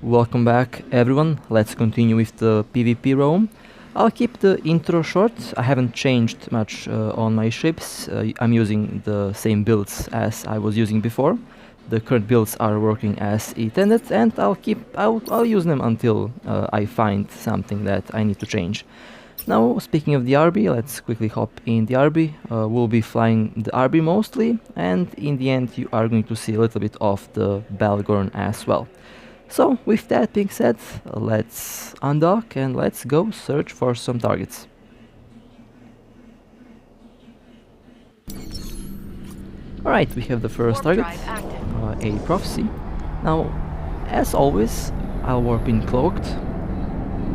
Welcome back everyone, let's continue with the PvP roam. I'll keep the intro short, I haven't changed much on my ships. I'm using the same builds as I was using before. The current builds are working as intended and I'll use them until I find something that I need to change. Now, speaking of the RB, let's quickly hop in the RB. We'll be flying the RB mostly, and in the end you are going to see a little bit of the Balgorn as well. So, with that being said, let's undock and let's go search for some targets. Alright, we have the first target, a prophecy. Now, as always, I'll warp in cloaked,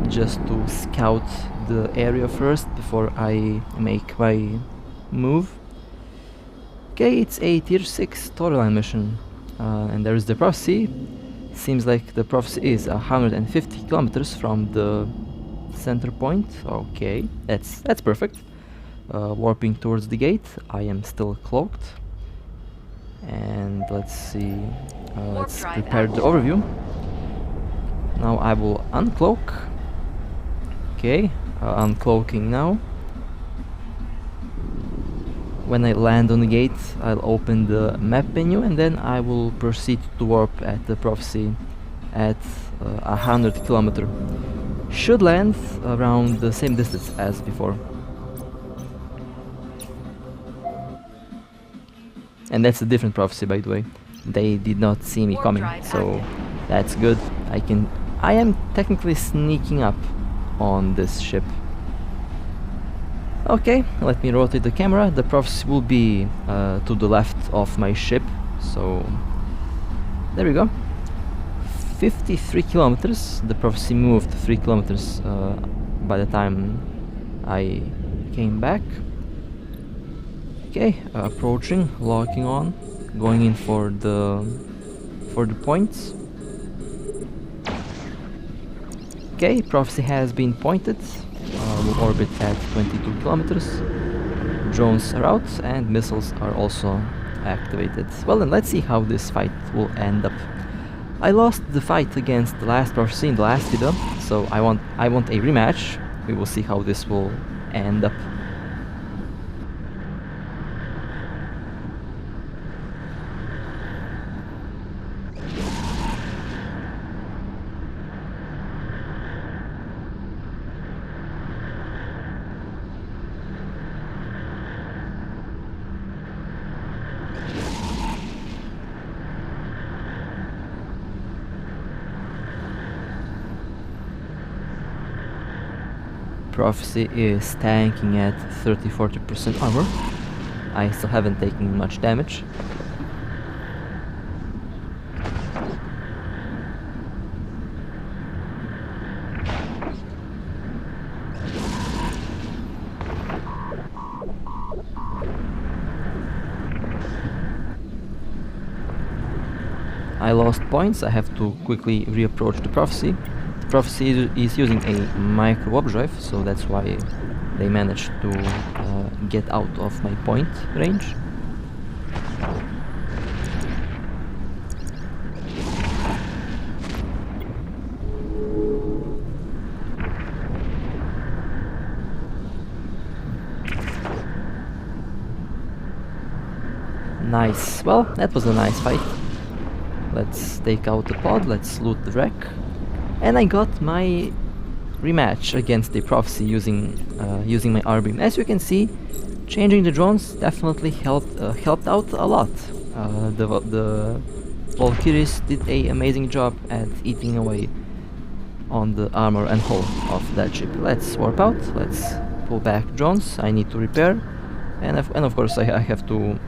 just to scout the area first before I make my move. Okay, it's a tier 6 storyline mission, and there is the prophecy. Seems like the prophecy is 150 kilometers from the center point. Okay, that's perfect. Warping towards the gate. I am still cloaked. And let's see. Let's prepare the overview. Now I will uncloak. Okay, uncloaking now. When I land on the gate, I'll open the map menu and then I will proceed to warp at the prophecy at 100 kilometer. Should land around the same distance as before. And that's a different prophecy, by the way. They did not see me coming, so that's good. I am technically sneaking up on this ship. Okay, let me rotate the camera. The prophecy will be to the left of my ship, so there we go. 53 kilometers. The prophecy moved 3 kilometers by the time I came back. Okay, approaching, locking on, going in for the points. Okay, prophecy has been pointed. We'll orbit at 22 kilometers. Drones are out and missiles are also activated. Well, then let's see how this fight will end up. I lost the fight against the last prophecy in the last video, so I want a rematch. We will see how this will end up. Prophecy is tanking at 30-40% armor. I still haven't taken much damage. I lost points, I have to quickly reapproach the prophecy. The prophecy is using a micro warp drive, so that's why they managed to get out of my point range. Nice, well, that was a nice fight. Let's take out the pod, let's loot the wreck. And I got my rematch against the prophecy using my R-beam. As you can see, changing the drones definitely helped out a lot. The Valkyries did an amazing job at eating away on the armor and hull of that ship. Let's warp out, let's pull back drones, I need to repair. And of course I have to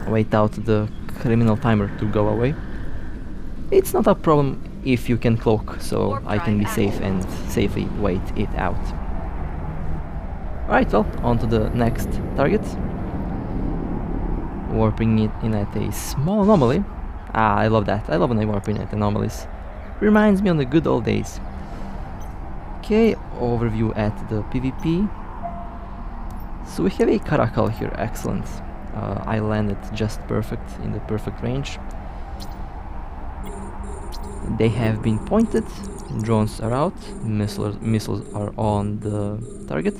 wait out the criminal timer to go away. It's not a problem if you can cloak, so I can be safe and safely wait it out. Alright, well, on to the next target. Warping it in at a small anomaly. Ah, I love that. I love when I warp in at anomalies. Reminds me of the good old days. Okay, overview at the PvP. So we have a Caracal here, excellent. I landed just perfect, in the perfect range. They have been pointed, drones are out, missiles are on the target.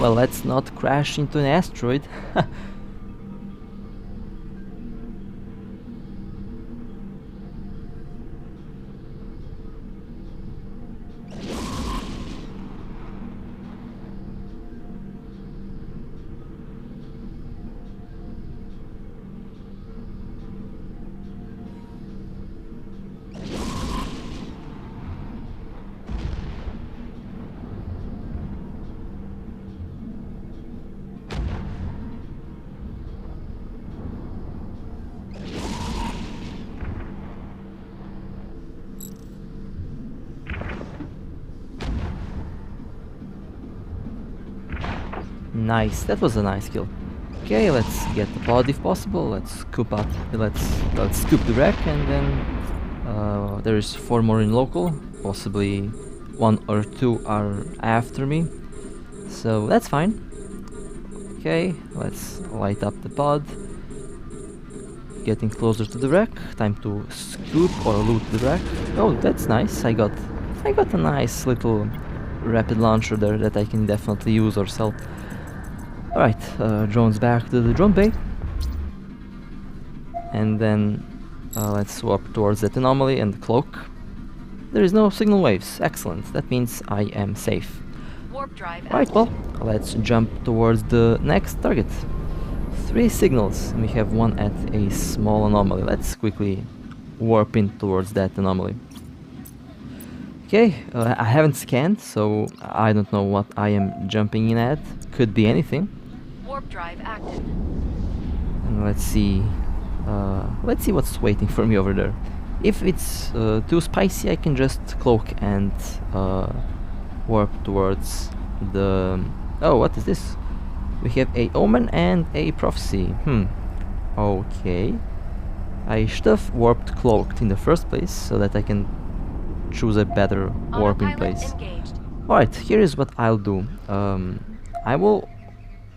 Well, let's not crash into an asteroid. Nice, that was a nice kill. Okay, let's get the pod if possible. Let's scoop up. Let's scoop the wreck, and then there is 4 more in local. Possibly 1 or 2 are after me, so that's fine. Okay, let's light up the pod. Getting closer to the wreck. Time to scoop or loot the wreck. Oh, that's nice. I got a nice little rapid launcher there that I can definitely use or sell. Alright, drones back to the drone bay. And then let's swap towards that anomaly and the cloak. There is no signal waves. Excellent. That means I am safe. Alright, well, let's jump towards the next target. 3 signals. We have 1 at a small anomaly. Let's quickly warp in towards that anomaly. Okay, I haven't scanned, so I don't know what I am jumping in at. Could be anything. Warp drive active. And let's see what's waiting for me over there. If it's too spicy, I can just cloak and warp towards the... Oh, what is this? We have a omen and a prophecy. Okay. I should have warped cloaked in the first place so that I can choose a better warping place. Alright, here is what I'll do. I will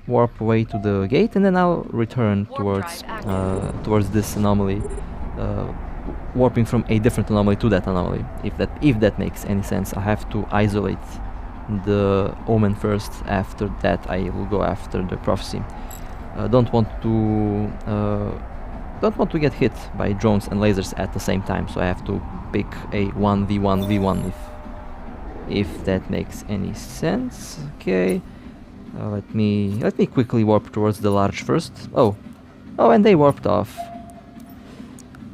warp away to the gate, and then I'll return towards this anomaly, warping from a different anomaly to that anomaly. If that makes any sense, I have to isolate the omen first. After that, I will go after the prophecy. Don't want to get hit by drones and lasers at the same time, so I have to pick a 1v1v1 if that makes any sense. Okay. Let me quickly warp towards the large first. Oh, and they warped off.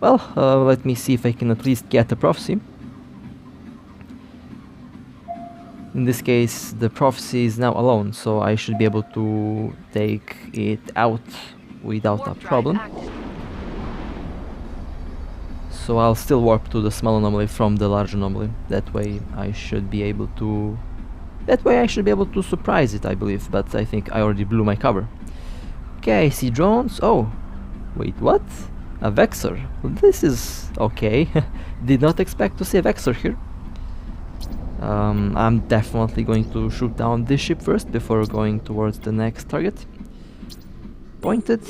Well, let me see if I can at least get the prophecy. In this case, the prophecy is now alone, so I should be able to take it out without a problem. So I'll still warp to the small anomaly from the large anomaly. That way I should be able to surprise it, I believe, but I think I already blew my cover. Okay, I see drones. Oh, wait, what? A Vexer. This is okay. Did not expect to see a Vexer here. I'm definitely going to shoot down this ship first before going towards the next target. Pointed.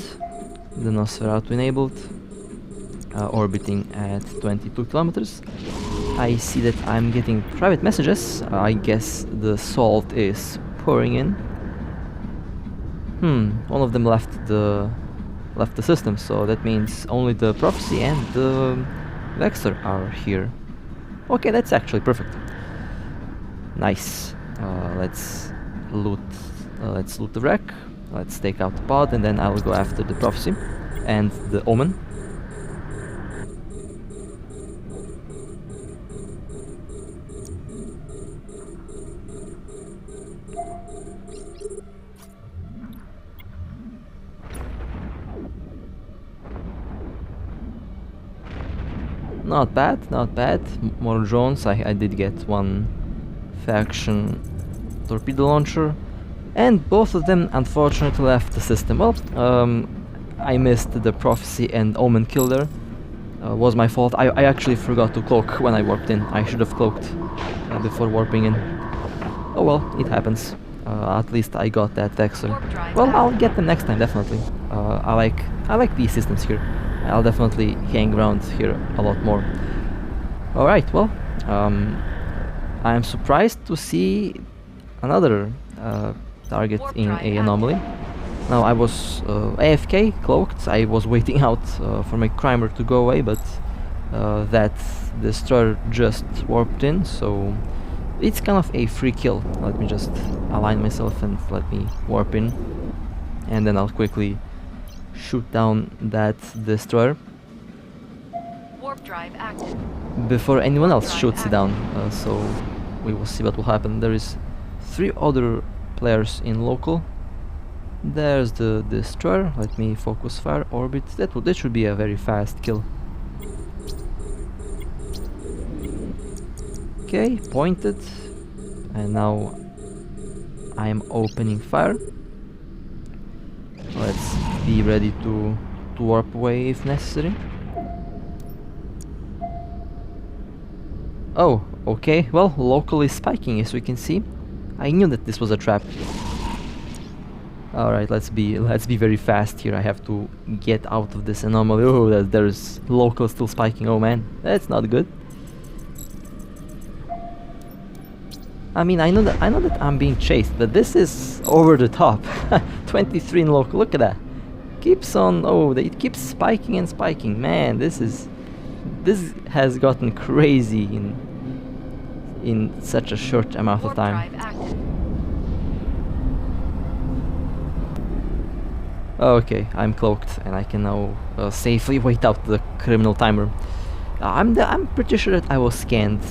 The Nosferatu enabled. Orbiting at 22 kilometers. I see that I'm getting private messages. I guess the salt is pouring in. One of them left the system, so that means only the prophecy and the Vexer are here. Okay, that's actually perfect. Nice. Let's loot the wreck. Let's take out the pod, and then I will go after the prophecy and the omen. Not bad, not bad. More drones. I did get 1 faction torpedo launcher, and both of them unfortunately left the system. Well, I missed the prophecy and omen kill there. was my fault. I actually forgot to cloak when I warped in. I should have cloaked before warping in. Oh well, it happens. At least I got that Vexer. Well, I'll get them next time, definitely. I like these systems here. I'll definitely hang around here a lot more. Alright, well, I am surprised to see another target in a anomaly. Now I was AFK, cloaked. I was waiting out for my crimer to go away, but that destroyer just warped in, so it's kind of a free kill. Let me just align myself and let me warp in, and then I'll quickly shoot down that destroyer Warp drive active. before anyone else shoots it down. So we will see what will happen. There is 3 other players in local. There's the destroyer. Let me focus fire orbit. That should be a very fast kill. Okay, pointed, and now I am opening fire. Let's be ready to warp away if necessary. Oh, okay. Well, local is spiking, as we can see. I knew that this was a trap. All right, let's be very fast here. I have to get out of this anomaly. Oh, there's local still spiking. Oh man, that's not good. I mean, I know that I'm being chased, but this is over the top. 23 in local. Look at that. Keeps on. Oh, it keeps spiking and spiking. Man, this has gotten crazy in such a short amount of time. Okay, I'm cloaked and I can now safely wait out the criminal timer. I'm pretty sure that I was scanned.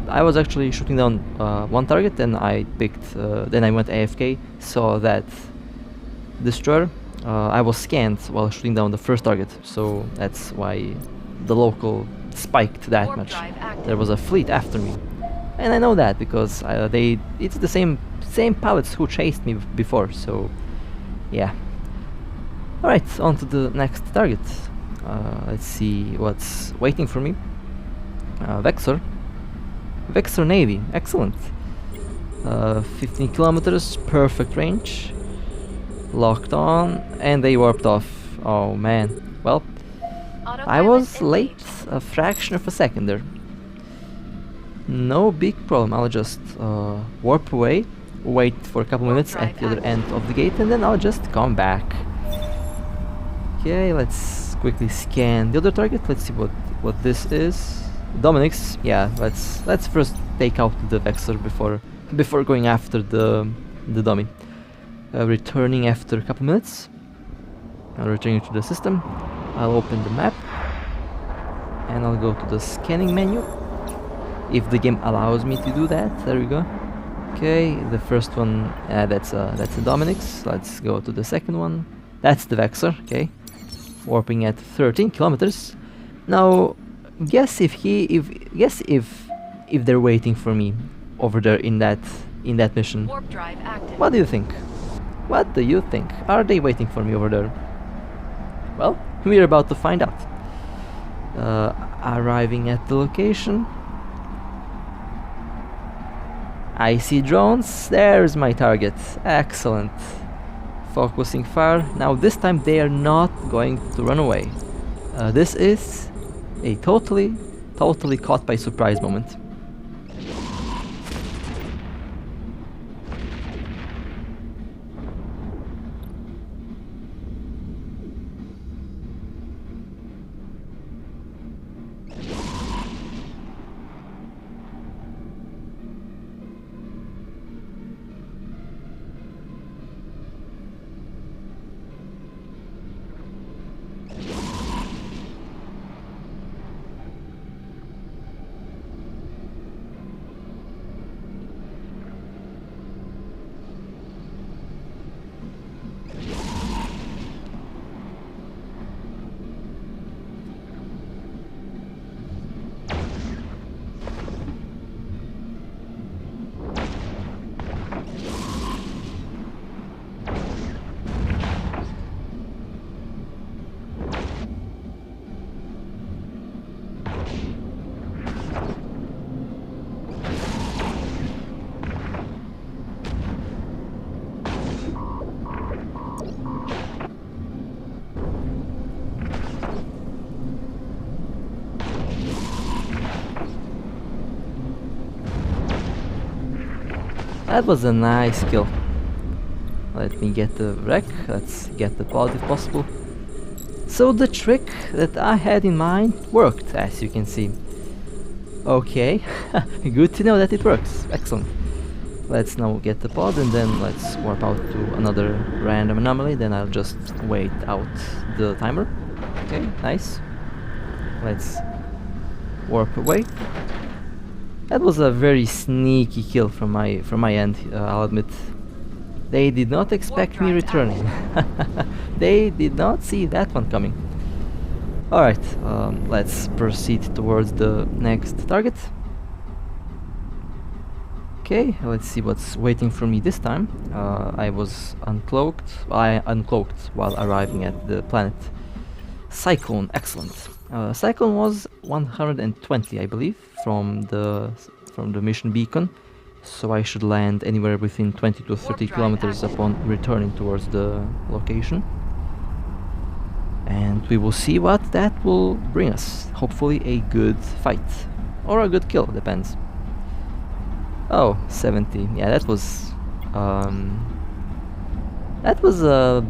I was actually shooting down one target, and I picked. Then I went AFK. Saw that destroyer. I was scanned while shooting down the first target, so that's why the local spiked that much. There was a fleet after me, and I know that because it's the same pilots who chased me before. So yeah. All right, on to the next target. Let's see what's waiting for me. Vexer. Vexer Navy, excellent. 15 kilometers, perfect range. Locked on, and they warped off. Oh man, well, I was late a fraction of a second there. No big problem, I'll just warp away, wait for a couple minutes at the other end of the gate, and then I'll just come back. Okay, let's quickly scan the other target. Let's see what this is. Dominic's. Yeah, let's first take out the Vexer before going after the dummy. Returning after a couple minutes. I'll return to the system. I'll open the map and I'll go to the scanning menu if the game allows me to do that. There we go. Okay, the first one that's a Dominic's. Let's go to the second one. That's the Vexer. Okay. Warping at 13 kilometers. Now, guess if they're waiting for me over there in that mission. Warp drive active. What do you think? What do you think? Are they waiting for me over there? Well, we're about to find out. Arriving at the location. I see drones. There's my target. Excellent. Focusing fire. Now this time they are not going to run away. This is a totally caught by surprise moment. That was a nice kill. Let me get the wreck. Let's get the pod if possible. So the trick that I had in mind worked, as you can see. Okay, good to know that it works. Excellent. Let's now get the pod and then let's warp out to another random anomaly. Then I'll just wait out the timer. Okay, nice. Let's warp away. That was a very sneaky kill from my end, I'll admit. They did not expect me returning. They did not see that one coming. Alright, let's proceed towards the next target. Okay, let's see what's waiting for me this time. I was uncloaked. I uncloaked while arriving at the planet Cyclone. Excellent. Cyclone was 120, I believe, from the mission beacon. So I should land anywhere within 20 to 30 kilometers upon returning towards the location. And we will see what that will bring us. Hopefully a good fight. Or a good kill, depends. Oh, 70. Yeah, that was a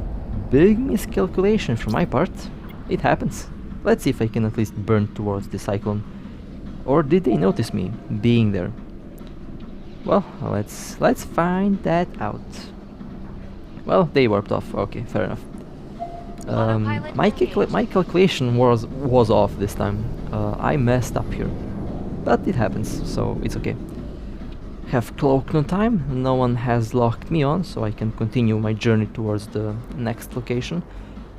big miscalculation from my part. It happens. Let's see if I can at least burn towards the cyclone. Or did they notice me being there? Well, let's find that out. Well, they warped off. Okay, fair enough. My calculation was off this time. I messed up here, but it happens, so it's okay. Have cloak on time. No one has locked me on, so I can continue my journey towards the next location,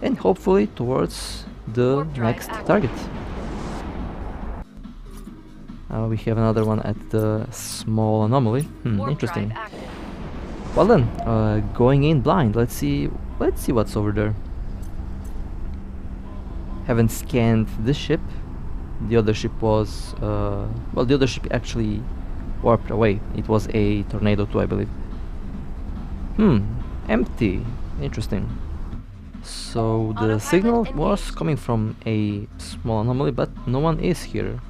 and hopefully towards the next target. We have another one at the small anomaly. Interesting. Well then, going in blind. Let's see what's over there. Haven't scanned this ship. The other ship was well, the other ship actually warped away. It was a tornado too, I believe. Empty. Interesting. So the signal was coming from a small anomaly, but no one is here.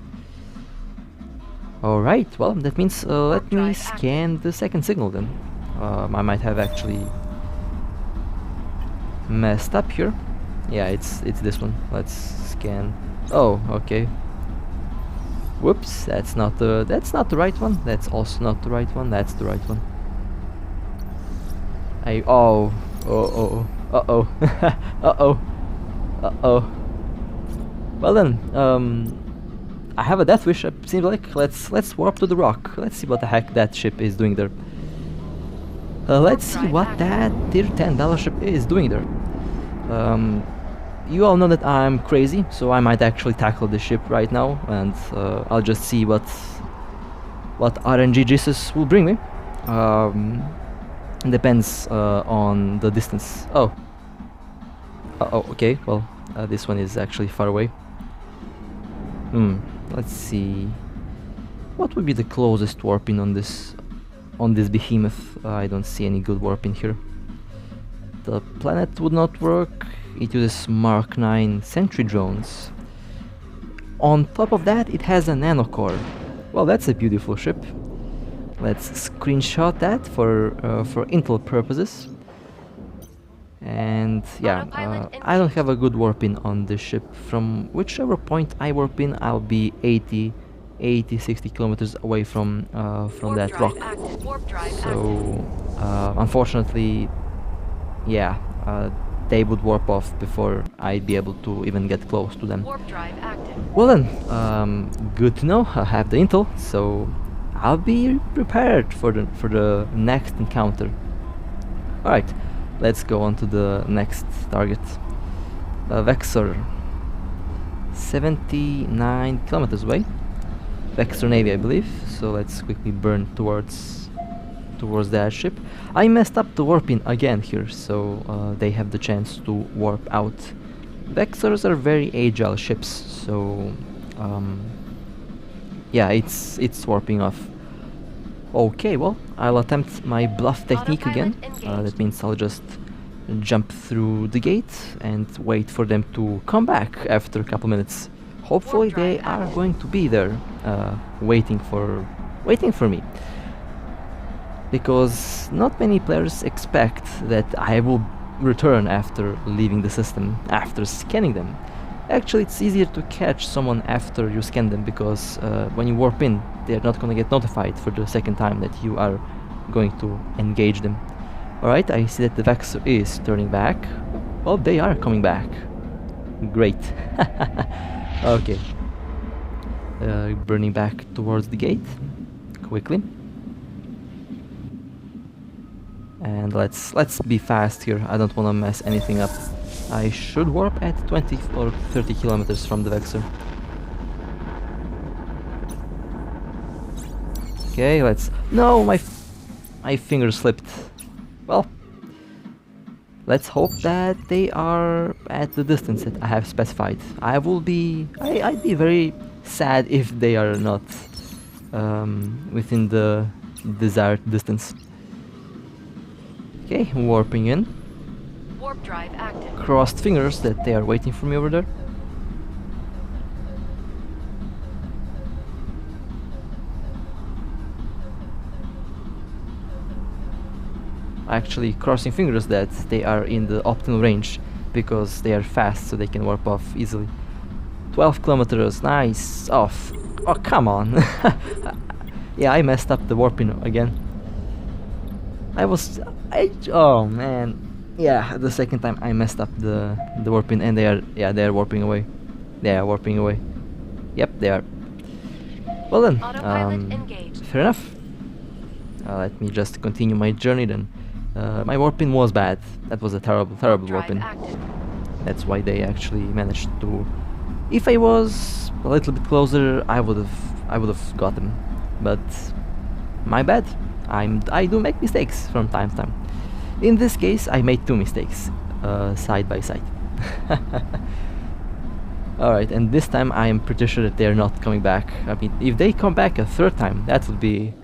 Alright, well, that means let me scan the second signal then. I might have actually messed up here. Yeah, it's this one. Let's scan. Oh, okay. Whoops, that's not the right one. That's also not the right one. That's the right one. Well then, I have a death wish. It seems like let's warp to the rock. Let's see what the heck that ship is doing there. Let's see what that tier 10 battleship is doing there. You all know that I'm crazy, so I might actually tackle the ship right now, and I'll just see what RNG Jesus will bring me. Depends on the distance. Oh. Okay. Well, this one is actually far away. Let's see. What would be the closest warping on this behemoth? I don't see any good warping here. The planet would not work. It uses Mark 9 sentry drones. On top of that, it has a nanocore. Well, that's a beautiful ship. Let's screenshot that for intel purposes. And yeah, I don't have a good warp-in on this ship. From whichever point I warp in, I'll be 60 kilometers away from that rock. So unfortunately, yeah, they would warp off before I'd be able to even get close to them. Well then, good to know. I have the intel, so I'll be prepared for the next encounter. All right. Let's go on to the next target. Vexer. 79 kilometers away. Vexer Navy, I believe. So let's quickly burn towards that ship. I messed up the warp-in again here, so they have the chance to warp out. Vexers are very agile ships, so yeah, it's warping off. Okay, well, I'll attempt my bluff technique again. That means I'll just jump through the gate and wait for them to come back after a couple minutes. Hopefully they are going to be there, waiting for me. because not many players expect that I will return after leaving the system, after scanning them. Actually, it's easier to catch someone after you scan them, because when you warp in, they're not gonna get notified for the second time that you are going to engage them. Alright, I see that the Vexer is turning back. Well, they are coming back. Great. Okay. Burning back towards the gate. Quickly. And let's be fast here. I don't want to mess anything up. I should warp at 20 or 30 kilometers from the Vexer. Okay, let's... No, my finger slipped. Well, let's hope that they are at the distance that I have specified. I'd be very sad if they are not within the desired distance. Okay, warping in. Warp drive active. Crossed fingers that they are waiting for me over there. Actually, crossing fingers that they are in the optimal range, because they are fast, so they can warp off easily. 12 kilometers, nice. Off. Oh, come on. Yeah, I messed up the warping again. Oh man. Yeah, the second time I messed up the warping, and they are warping away. They are warping away. Yep, they are. Well then, Autopilot engaged. fair enough. Let me just continue my journey then. My warping was bad. That was a terrible warping. That's why they actually managed to. If I was a little bit closer, I would have got them. But my bad. I do make mistakes from time to time. In this case, I made 2 mistakes, side by side. Alright, and this time I am pretty sure that they are not coming back. I mean, if they come back a 3rd time, that would be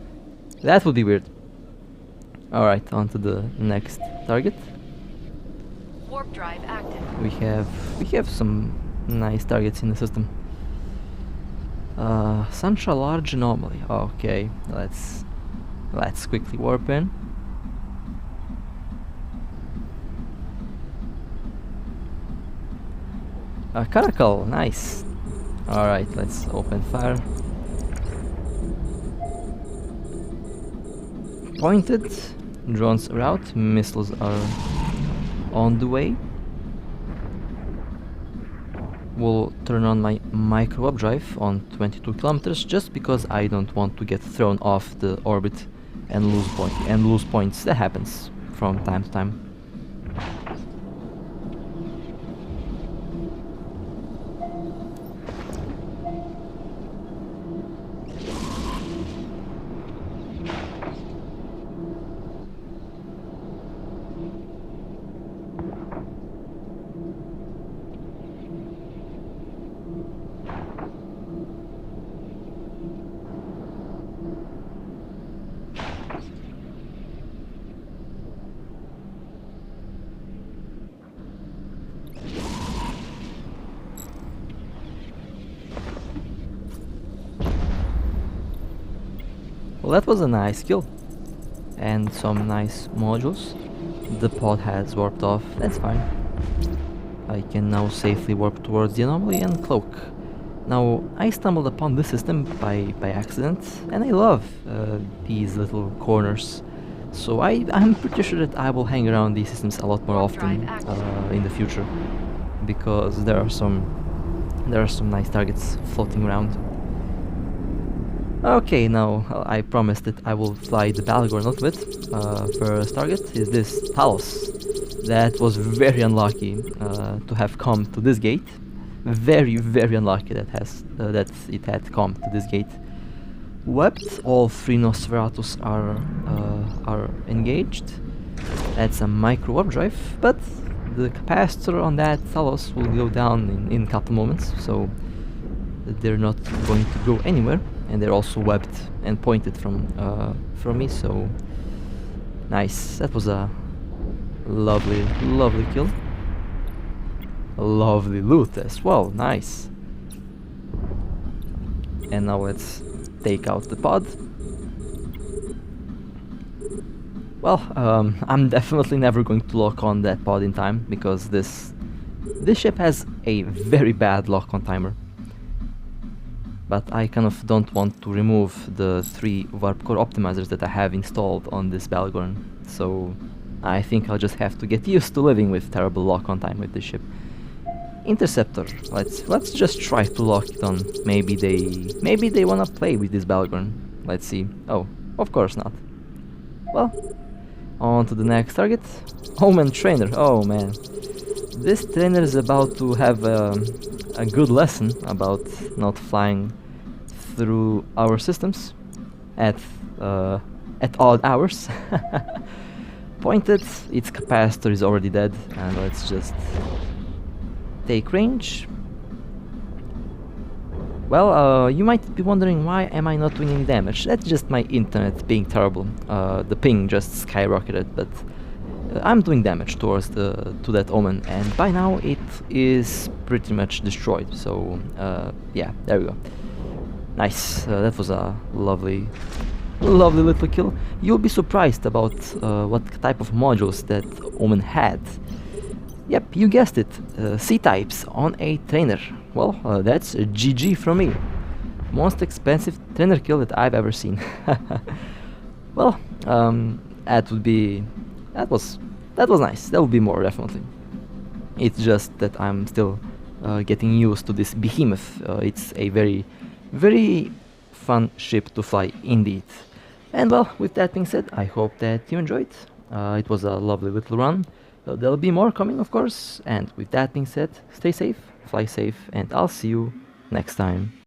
weird. Alright, on to the next target. Warp drive active. We have some nice targets in the system. Such a large anomaly. Okay, let's quickly warp in. Caracal, nice. Alright, let's open fire. Pointed, drones are out, missiles are on the way. Will turn on my micro warp drive on 22 kilometers, just because I don't want to get thrown off the orbit and lose points. That happens from time to time. Well, that was a nice kill. And some nice modules. The pod has warped off, that's fine. I can now safely warp towards the anomaly and cloak. Now, I stumbled upon this system by accident, and I love these little corners. So I'm pretty sure that I will hang around these systems a lot more often in the future, because there are some nice targets floating around. Okay, now I promised that I will fly the Battlecruiser a little bit. First target is this Talos. That was very unlucky to have come to this gate. Very unlucky that it had come to this gate. Wept. All 3 Nosferatus are engaged. That's a micro warp drive, but the capacitor on that Talos will go down in a couple moments, so they're not going to go anywhere. And they're also webbed and pointed from me, so nice. That was a lovely kill. A lovely loot as well, nice. And now let's take out the pod. Well, I'm definitely never going to lock on that pod in time, because this ship has a very bad lock-on timer. But I kind of don't want to remove the 3 warp core optimizers that I have installed on this Battlecruiser, so I think I'll just have to get used to living with terrible lock-on time with this ship. Interceptor. Let's just try to lock it on. Maybe they wanna play with this Battlecruiser. Let's see. Oh, of course not. Well, on to the next target. Omen Trainer. Oh man, this trainer is about to have a good lesson about not flying through our systems at odd hours. Pointed. Its capacitor is already dead, and let's just take range. Well, you might be wondering, why am I not doing any damage? That's just my internet being terrible. The ping just skyrocketed, but I'm doing damage towards to that Omen, and by now it is pretty much destroyed. So yeah, there we go. Nice. That was a lovely little kill. You'll be surprised about what type of modules that Omen had. Yep, you guessed it, C-types on a trainer. Well, that's a GG from me. Most expensive trainer kill that I've ever seen. Well, that was nice. There will be more, definitely. It's just that I'm still getting used to this Behemoth. It's a very fun ship to fly indeed. And well, with that being said, I hope that you enjoyed. It was a lovely little run. There'll be more coming, of course, and with that being said, stay safe, fly safe, and I'll see you next time.